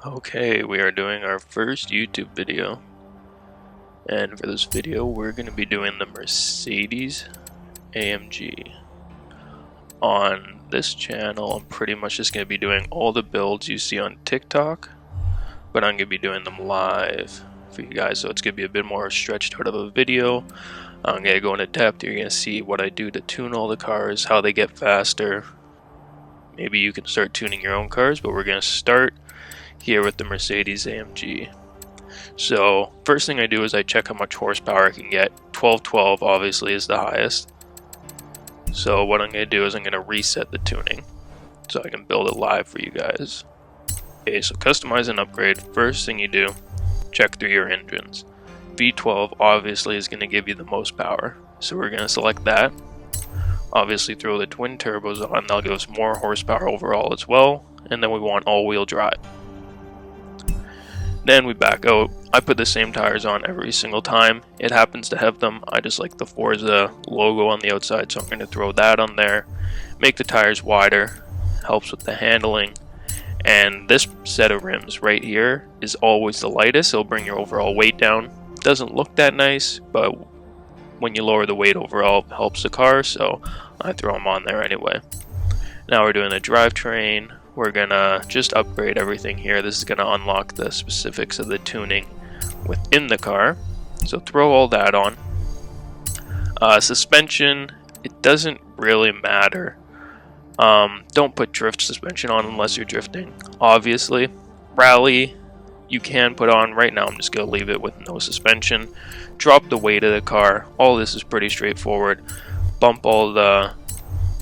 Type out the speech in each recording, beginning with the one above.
Okay, we are doing our first YouTube video, and for this video we're going to be doing the Mercedes-AMG. On this channel I'm pretty much just going to be doing all the builds you see on TikTok, but I'm going to be doing them live for you guys, so it's going to be a bit more stretched out of a video. I'm going to go into depth. You're going to see what I do to tune all the cars, how they get faster. Maybe you can start tuning your own cars, but we're going to start here with the Mercedes-AMG. So first thing I do is I check how much horsepower I can get. 1212 obviously is the highest. So what I'm going to do is I'm going to reset the tuning so I can build it live for you guys. Okay, so customize and upgrade. First thing you do, check through your engines. V12 obviously is going to give you the most power, so we're going to select that. Obviously throw the twin turbos on, that'll give us more horsepower overall as well. And then we want all-wheel drive. Then we back out. I put the same tires on every single time. It happens to have them. I just like the Forza logo on the outside, so I'm going to throw that on there. Make the tires wider. Helps with the handling. And this set of rims right here is always the lightest. It'll bring your overall weight down. Doesn't look that nice, but when you lower the weight overall, it helps the car, so I throw them on there anyway. Now we're doing the drivetrain. We're gonna just upgrade everything here. This is gonna unlock the specifics of the tuning within the car. So throw all that on. Suspension, it doesn't really matter. Don't put drift suspension on unless you're drifting, obviously. Rally, you can put on. Right now I'm just gonna leave it with no suspension. Drop the weight of the car. All this is pretty straightforward. Bump all the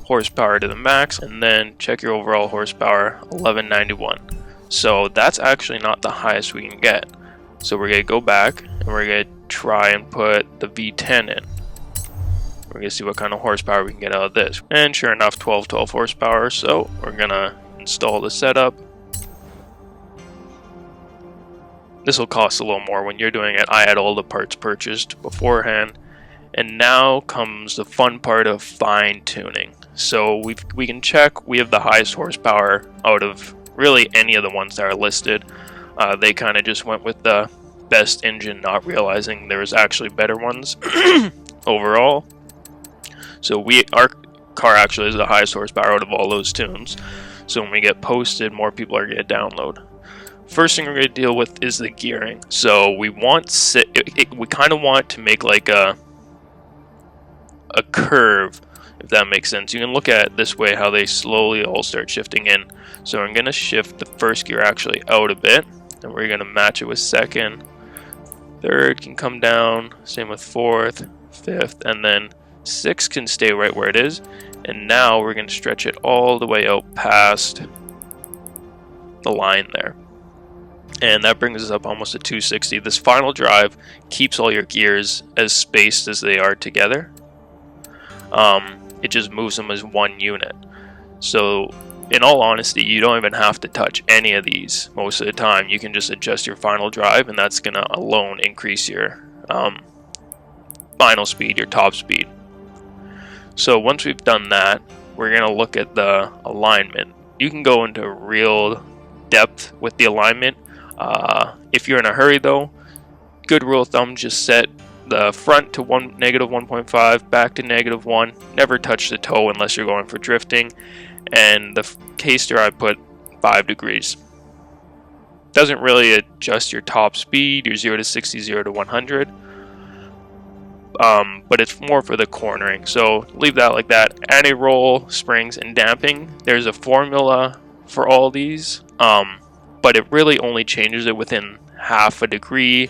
horsepower to the max, and then check your overall horsepower, 1191. So that's actually not the highest we can get. So we're gonna go back and we're gonna try and put the V10 in. We're gonna see what kind of horsepower we can get out of this. And sure enough, 1212 horsepower. So we're gonna install the setup. This will cost a little more when you're doing it. I had all the parts purchased beforehand. And now comes the fun part of fine tuning. So we can check we have the highest horsepower out of really any of the ones that are listed. They kind of just went with the best engine, not realizing there was actually better ones overall. So our car actually is the highest horsepower out of all those tunes. So when we get posted, more people are going to download. First thing we're going to deal with is the gearing. So we want we kind of want to make like a curve, if that makes sense. You can look at it this way, how they slowly all start shifting in. So I'm going to shift the first gear actually out a bit, and we're going to match it with second. Third can come down, same with fourth, fifth, and then sixth can stay right where it is. And now we're going to stretch it all the way out past the line there. And that brings us up almost to 260. This final drive keeps all your gears as spaced as they are together. It just moves them as one unit. So in all honesty, you don't even have to touch any of these most of the time. You can just adjust your final drive, and that's going to alone increase your final speed, your top speed. So once we've done that, we're going to look at the alignment. You can go into real depth with the alignment. If you're in a hurry though, good rule of thumb, just set the front to negative 1.5, back to negative 1. Never touch the toe unless you're going for drifting. And the caster I put 5 degrees. Doesn't really adjust your top speed, your 0 to 60, 0 to 100. But it's more for the cornering. So leave that like that. Anti-roll, springs, and damping. There's a formula for all these. But it really only changes it within half a degree.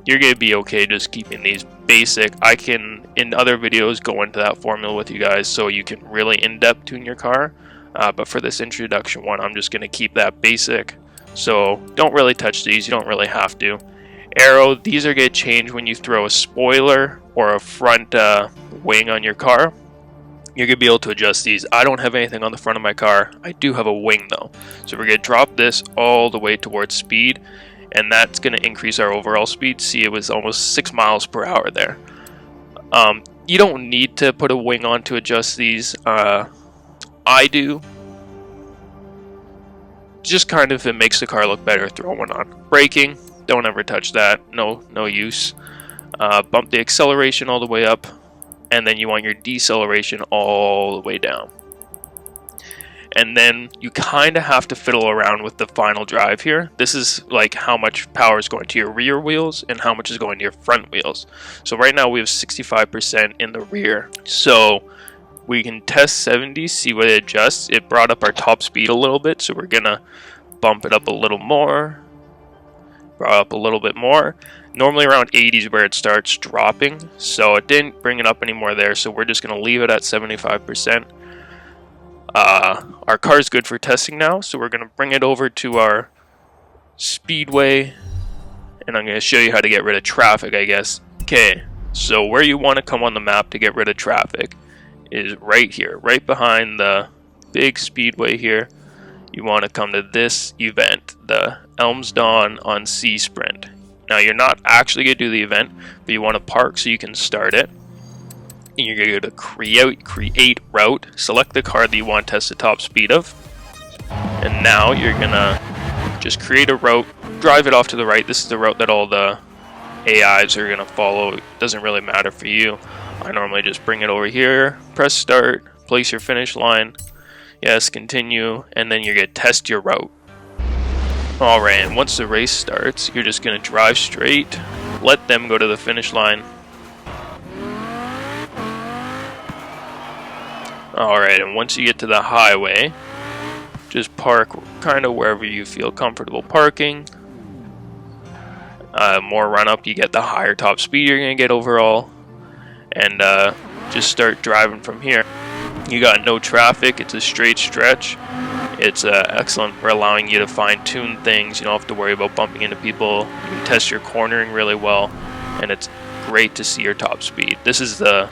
You're going to be okay just keeping these basic. I can, in other videos, go into that formula with you guys so you can really in-depth tune your car. But for this introduction one, I'm just going to keep that basic. So don't really touch these. You don't really have to. Aero, these are going to change when you throw a spoiler or a front wing on your car. You're going to be able to adjust these. I don't have anything on the front of my car. I do have a wing though. So we're going to drop this all the way towards speed. And that's going to increase our overall speed. See, it was almost 6 miles per hour there. You don't need to put a wing on to adjust these. I do. just kind of, it makes the car look better. Throw one on. Braking, don't ever touch that. No use. Bump the acceleration all the way up, and then you want your deceleration all the way down. And then you kind of have to fiddle around with the final drive here. This is like how much power is going to your rear wheels and how much is going to your front wheels. So right now we have 65% in the rear. So we can test 70, see what it adjusts. It brought up our top speed a little bit, so we're gonna bump it up a little more. Brought up a little bit more. Normally around 80 is where it starts dropping, so it didn't bring it up anymore there, so we're just gonna leave it at 75%. Our car is good for testing now, so we're going to bring it over to our speedway, and I'm going to show you how to get rid of traffic, I guess. Okay, so where you want to come on the map to get rid of traffic is right here, right behind the big speedway here. You want to come to this event, the Elms Dawn on C Sprint. Now, you're not actually going to do the event, but you want to park so you can start it. And you're going to go to create route, select the car that you want to test the top speed of, and now you're going to just create a route, drive it off to the right. This is the route that all the AIs are going to follow. It doesn't really matter for you. I normally just bring it over here, press start, place your finish line, yes, continue, and then you're going to test your route. Alright, and once the race starts, you're just going to drive straight, let them go to the finish line. Alright, and once you get to the highway, just park kind of wherever you feel comfortable parking. More run up, you get the higher top speed you're going to get overall. And just start driving from here. You got no traffic, it's a straight stretch. It's excellent for allowing you to fine-tune things. You don't have to worry about bumping into people. You can test your cornering really well, and it's great to see your top speed. This is the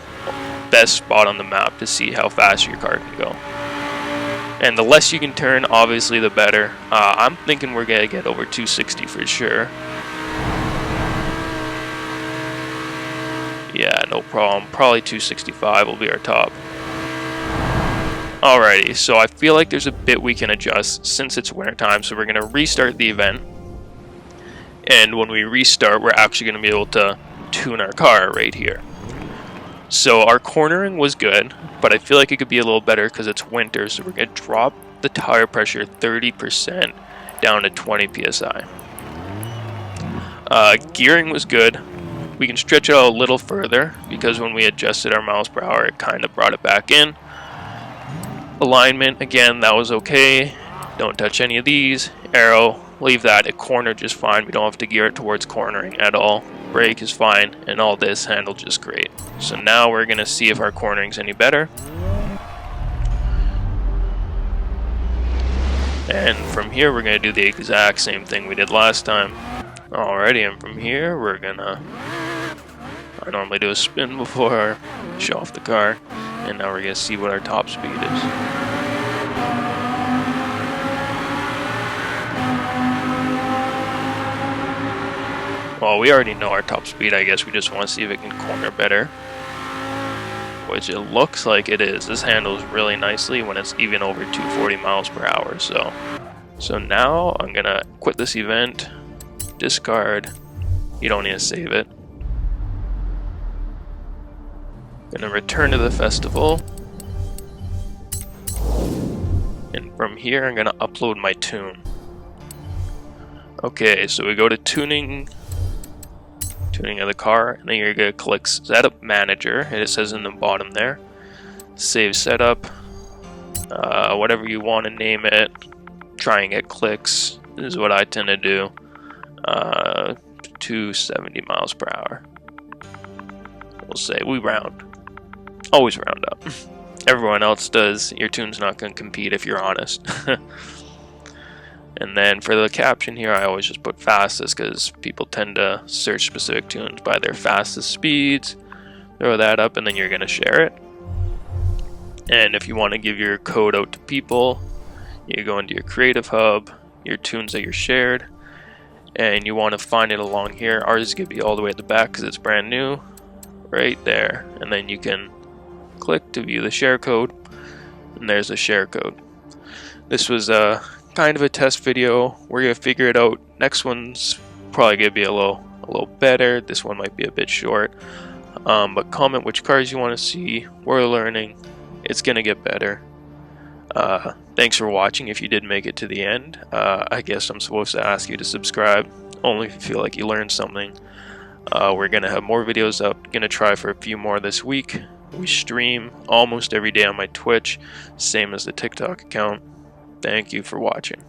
best spot on the map to see how fast your car can go. And the less you can turn, obviously the better. I'm thinking we're gonna get over 260 for sure. Yeah, no problem. Probably 265 will be our top. Alrighty, so I feel like there's a bit we can adjust since it's winter time, so we're gonna restart the event. And when we restart, we're actually gonna be able to tune our car right here. So our cornering was good, but I feel like it could be a little better because it's winter, so we're going to drop the tire pressure 30% down to 20 psi. Gearing was good. We can stretch it out a little further because when we adjusted our miles per hour, it kind of brought it back in. Alignment, again, that was okay. Don't touch any of these. Arrow, leave that. It cornered just fine. We don't have to gear it towards cornering at all. Brake is fine, and all this handled just great. So now we're going to see if our cornering's any better. And from here, we're going to do the exact same thing we did last time. Alrighty, and from here, we're going to... I normally do a spin before I show off the car. And now we're going to see what our top speed is. Well, we already know our top speed, I guess we just want to see if it can corner better. Which it looks like it is. This handles really nicely when it's even over 240 miles per hour. So now I'm going to quit this event, discard, you don't need to save it. Going to return to the festival. And from here I'm going to upload my tune. Okay, so we go to tuning of the car, and then you're going to click Setup Manager, and it says in the bottom there, Save Setup, whatever you want to name it, try and get clicks, this is what I tend to do, 270 miles per hour. We'll say, we round, always round up. Everyone else does, your tune's not going to compete if you're honest. And then for the caption here, I always just put fastest because people tend to search specific tunes by their fastest speeds. Throw that up, and then you're going to share it. And if you want to give your code out to people, you go into your Creative Hub, your tunes that you're shared, and you want to find it along here. Ours is going to be all the way at the back because it's brand new, right there. And then you can click to view the share code, and there's the share code. This was kind of a test video. We're gonna figure it out. Next one's probably gonna be a little better. This one might be a bit short. But comment which cars you want to see. We're learning. It's gonna get better. Thanks for watching. If you did make it to the end, I guess I'm supposed to ask you to subscribe. Only if you feel like you learned something. We're gonna have more videos up. Gonna try for a few more this week. We stream almost every day on my Twitch, same as the TikTok account. Thank you for watching.